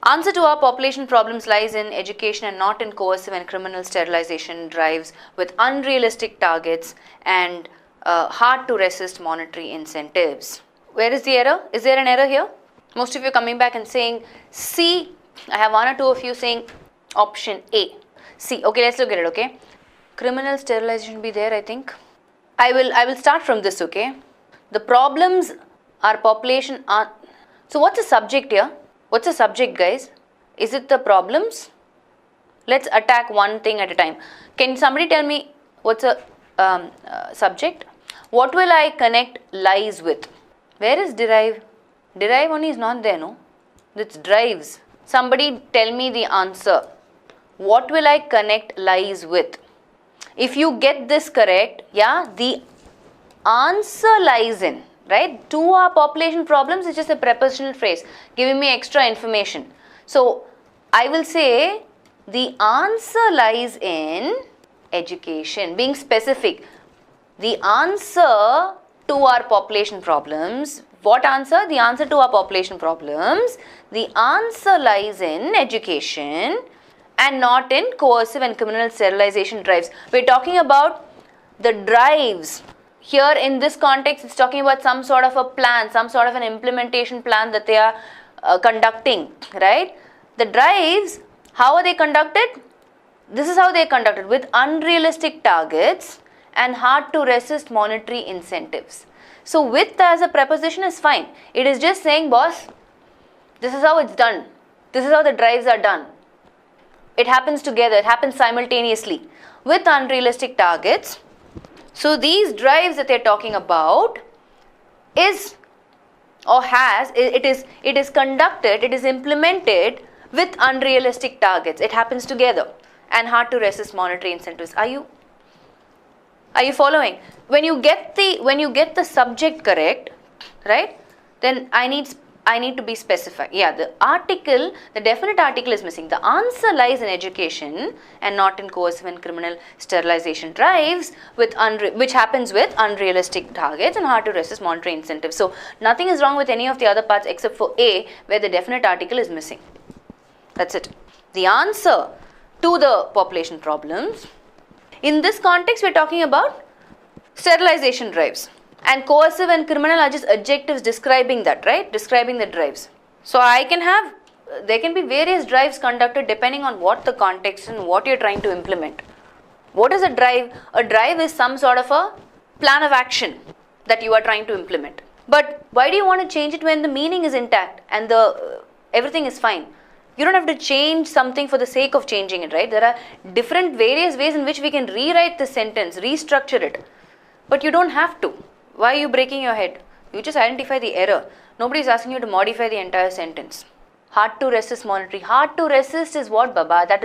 Answer to our population problems lies in education and not in coercive and criminal sterilization drives with unrealistic targets and hard to resist monetary incentives. Where is the error? Is there an error here? Most of you are coming back and saying C. I have one or two of you saying option A. C. Okay, let's look at it, okay? Criminal sterilization be there, I think. I will start from this, okay? The problems are population are. So what's the subject here? What's the subject, guys? Is it the problems? Let's attack one thing at a time. Can somebody tell me what's a subject? What will I connect lies with? Where is derive? Derive only is not there, no? It's drives. Somebody tell me the answer. What will I connect lies with? If you get this correct, yeah, the answer lies in, right? To our population problems is just a prepositional phrase giving me extra information. So I will say the answer lies in education, being specific. The answer to our population problems, what answer? The answer to our population problems, the answer lies in education and not in coercive and criminal sterilization drives. We're talking about the drives. Here in this context, it's talking about some sort of a plan, some sort of an implementation plan that they are conducting, right? The drives, how are they conducted? This is how they are conducted, with unrealistic targets and hard to resist monetary incentives. So with as a preposition is fine. It is just saying, boss, this is how it's done. This is how the drives are done. It happens together, it happens simultaneously with unrealistic targets. So these drives that they're talking about is or has, it is conducted, it is implemented with unrealistic targets. It happens together and hard to resist monetary incentives. Are you following? When you get the subject correct, right, then I need to be specified. Yeah, the definite article is missing. The answer lies in education and not in coercive and criminal sterilization drives which happens with unrealistic targets and hard to resist monetary incentives. So nothing is wrong with any of the other parts except for A, where the definite article is missing. That's it. The answer to the population problems. In this context, we're talking about sterilization drives. And coercive and criminal are just adjectives describing that, right? Describing the drives. So there can be various drives conducted depending on what the context and what you're trying to implement. What is a drive? A drive is some sort of a plan of action that you are trying to implement. But why do you want to change it when the meaning is intact and everything is fine? You don't have to change something for the sake of changing it, right? There are various ways in which we can rewrite the sentence, restructure it. But you don't have to. Why are you breaking your head? You just identify the error. Nobody is asking you to modify the entire sentence. Hard to resist monetary. Hard to resist is what, Baba? That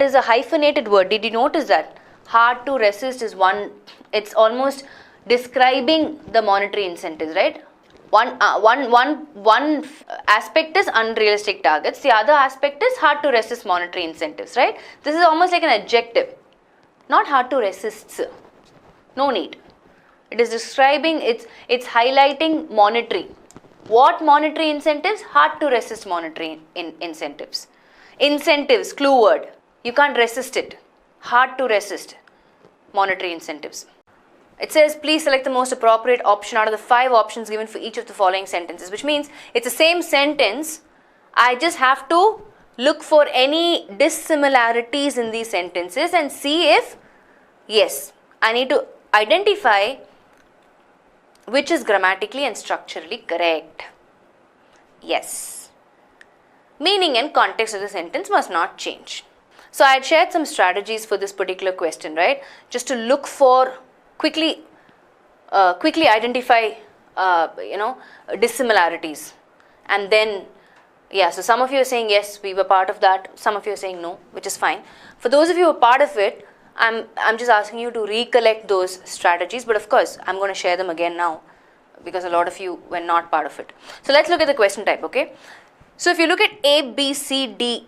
is a hyphenated word. Did you notice that? Hard to resist is one. It's almost describing the monetary incentives, right? One aspect is unrealistic targets. The other aspect is hard to resist monetary incentives, right? This is almost like an adjective. Not hard to resist. No need. It is describing, it's highlighting monetary. What monetary incentives? Hard to resist monetary incentives. Incentives, clue word. You can't resist it. Hard to resist monetary incentives. It says, please select the most appropriate option out of the 5 options given for each of the following sentences, which means it's the same sentence. I just have to look for any dissimilarities in these sentences and see if, yes, I need to identify which is grammatically and structurally correct. Yes. Meaning and context of the sentence must not change. So I had shared some strategies for this particular question, right? Just to look for, quickly identify, dissimilarities. And then, yeah, so some of you are saying yes, we were part of that. Some of you are saying no, which is fine. For those of you who are part of it, I'm just asking you to recollect those strategies, but of course, I'm going to share them again now because a lot of you were not part of it. So let's look at the question type, okay? So if you look at A, B, C, D,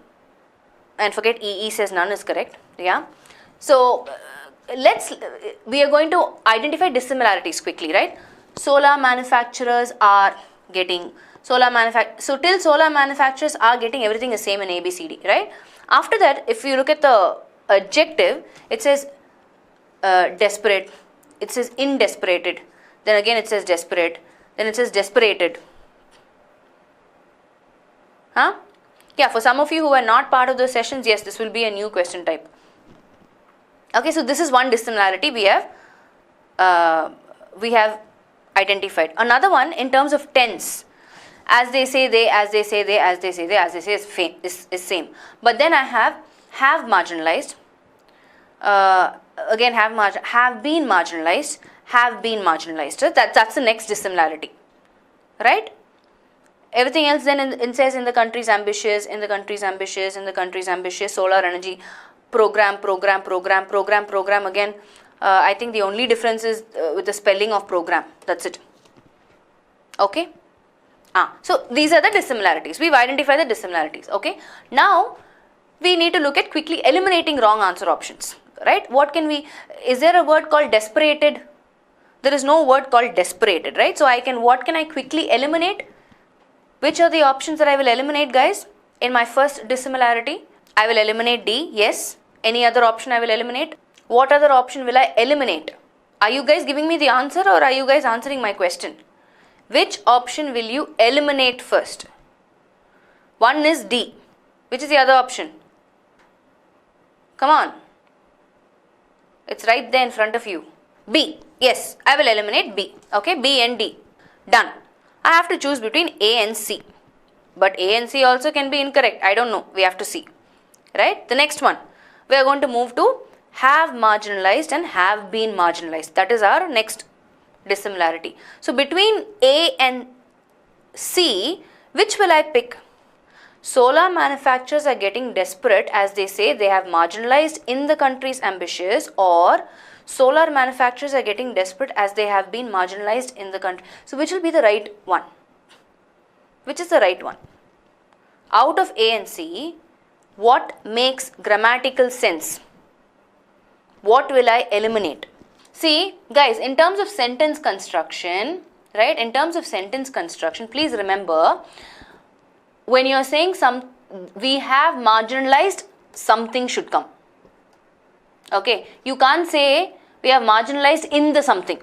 and forget E says none is correct, yeah? So we are going to identify dissimilarities quickly, right? Solar manufacturers are getting So till solar manufacturers are getting everything the same in A, B, C, D, right? After that, if you look at the adjective, it says desperate, it says indesperated, then again it says desperate, then it says desperated. Huh? Yeah, for some of you who are not part of those sessions, yes, this will be a new question type. Okay, so this is one dissimilarity we have identified. Another one in terms of tense, as they say they, as they say they, as they say they, as they say is same. But then I have marginalized, again have been marginalized, So that's the next dissimilarity, right? Everything else then it says in the country's ambitious, solar energy program again. I think the only difference is with the spelling of program, that's it. Okay. So these are the dissimilarities. We've identified the dissimilarities. Okay. Now we need to look at quickly eliminating wrong answer options, right? Is there a word called desperated? There is no word called desperated, right? So what can I quickly eliminate? Which are the options that I will eliminate, guys? In my first dissimilarity, I will eliminate D, yes. Any other option I will eliminate? What other option will I eliminate? Are you guys giving me the answer or are you guys answering my question? Which option will you eliminate first? One is D. Which is the other option? Come on. It's right there in front of you. B. Yes, I will eliminate B. Okay, B and D. Done. I have to choose between A and C. But A and C also can be incorrect. I don't know. We have to see. Right? The next one. We are going to move to have marginalized and have been marginalized. That is our next dissimilarity. So between A and C, which will I pick? Solar manufacturers are getting desperate as they say they have marginalized in the country's ambitious, or solar manufacturers are getting desperate as they have been marginalized in the country. So which will be the right one? Which is the right one? Out of A and C, what makes grammatical sense? What will I eliminate? See, guys, in terms of sentence construction, right? In terms of sentence construction, please remember, when you are saying we have marginalized, something should come. Okay, you can't say we have marginalized in the something.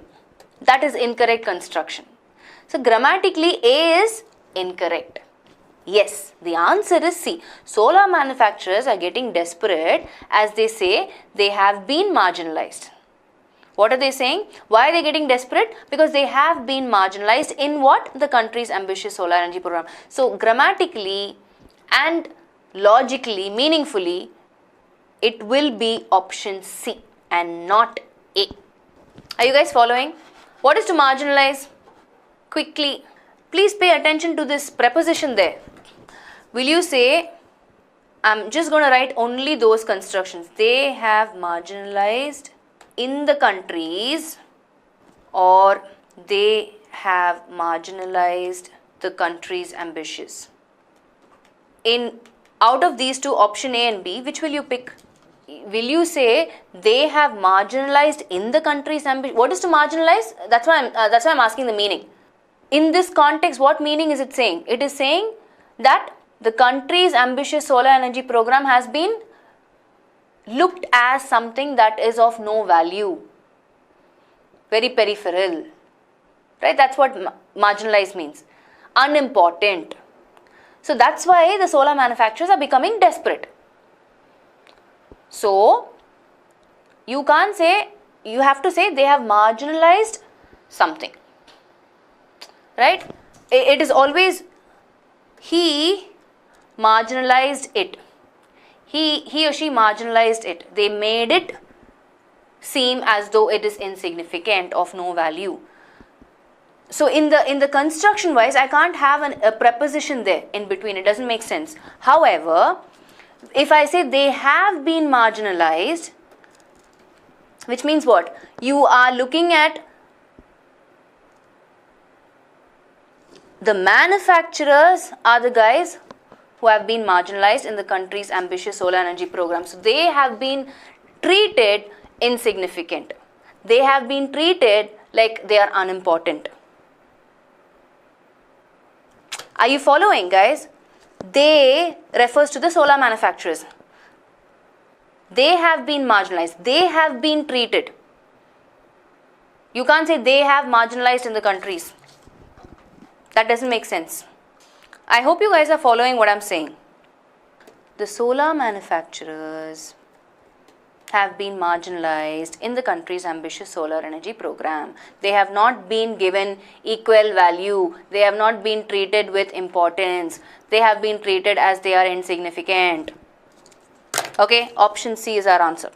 That is incorrect construction. So grammatically A is incorrect. Yes, the answer is C. Solar manufacturers are getting desperate as they say they have been marginalized. What are they saying? Why are they getting desperate? Because they have been marginalized in what? The country's ambitious solar energy program. So grammatically and logically, meaningfully, it will be option C and not A. Are you guys following? What is to marginalize? Quickly, please pay attention to this preposition there. Will you say, I'm just going to write only those constructions. They have marginalized in the countries, or they have marginalized the country's ambitious. Out of these two, option A and B, which will you pick? Will you say they have marginalized in the country's ambition? What is to marginalize? That's why I'm asking the meaning. In this context, what meaning is it saying? It is saying that the country's ambitious solar energy program has been looked as something that is of no value, very peripheral, right? That's what marginalized means, unimportant. So that's why the solar manufacturers are becoming desperate. So you can't say, you have to say they have marginalized something, right? It is always he marginalized it. He or she marginalized it. They made it seem as though it is insignificant, of no value. So in the construction wise, I can't have a preposition there in between. It doesn't make sense. However, if I say they have been marginalized, which means what? You are looking at the manufacturers are the guys who have been marginalized in the country's ambitious solar energy program. So they have been treated insignificant. They have been treated like they are unimportant. Are you following, guys? They refers to the solar manufacturers. They have been marginalized. They have been treated. You can't say they have marginalized in the countries. That doesn't make sense. I hope you guys are following what I'm saying. The solar manufacturers have been marginalized in the country's ambitious solar energy program. They have not been given equal value. They have not been treated with importance. They have been treated as they are insignificant. Okay, option C is our answer.